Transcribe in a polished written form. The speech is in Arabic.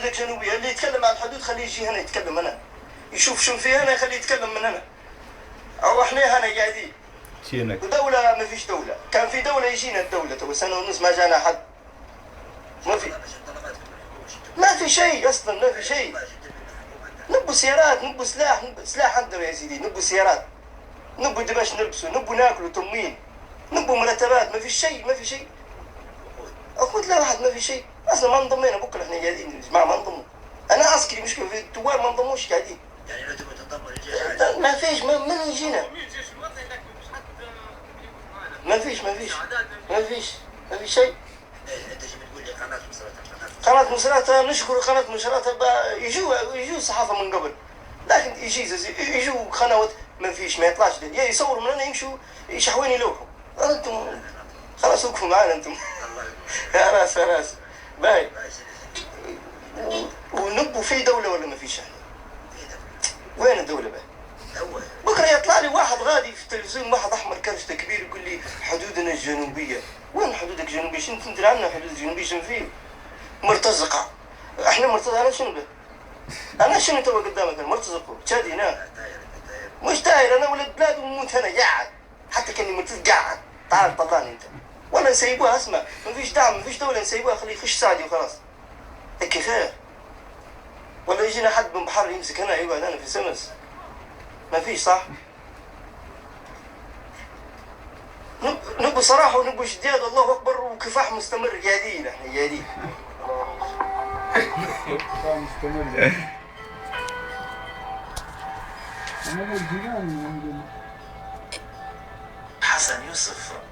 حدودك جنوبيه، اللي يتكلم عن الحدود خليه يجي هنا يتكلم هنا، يشوف شنو في هنا خليه يتكلم من هنا. او احنا هنا قاعدين ودوله ما فيش دوله، كان في دوله يجينا الدوله تو سنه ونص ما جانا حد. ما في شيء اصلا، ما في شيء. نبوا سيارات، نبوا سلاح، سلاح عندنا يا سيدي، نبوا سيارات، نبوا دمش نلبسوا، نبوا ناكلوا تموين، نبوا مرتبات، ما في شيء، ما في شيء. اخوت لا واحد ما في شيء، اصلا ما انضمينا بكره احنا قاعدين يا جماعه ما انضموا. انا عسكري مشكله في الثوار ما انضموش قاعدين. يعني لو تبغى تنضم للجيش ما فيش، من يجينا؟ ما فيش ما في شيء. انت شو بتقول لي قناه قناة مسراتها نشكر قناة مسراتها، يجوا صحافة من قبل، لكن يجوا قنوات ما فيش، ما يطلعش يا يصوروا من هنا يمشوا يشحوين يلوحوا. انتم خلاص وقفوا معانا انتم. خلاص باي. ونبوا في دولة ولا ما فيش؟ وين الدولة بقى؟ بكره يطلع لي واحد غادي في التلفزيون، واحد احمر كرشته كبير يقول لي حدودنا الجنوبية. وين حدودك الجنوبية؟ شنو تدري عنا حدود الجنوبية شنو فيه؟ مرتزقة. احنا مرتزقة. انا شنو به؟ انا شنو تو قدامك؟ مرتزق تشادي هنا مش داير. انا ولد بلاد وموت هنا قاعد، حتى كاني مرتزق قاعد. تعال طلعني انت. ولا نسيبوها، اسمع ما فيش دعم، ما فيش دولة نسيبوها، خليه يخش سعدي وخلاص. هيك خير. ولا يجينا حد من بحر يمسك هنا يقعد هنا في سمس؟ ما فيش صح؟ نبو صراحة ونبو اشتياق، الله أكبر، وكفاح مستمر قاعدين احنا قاعدين. مستمر. حسن يوسف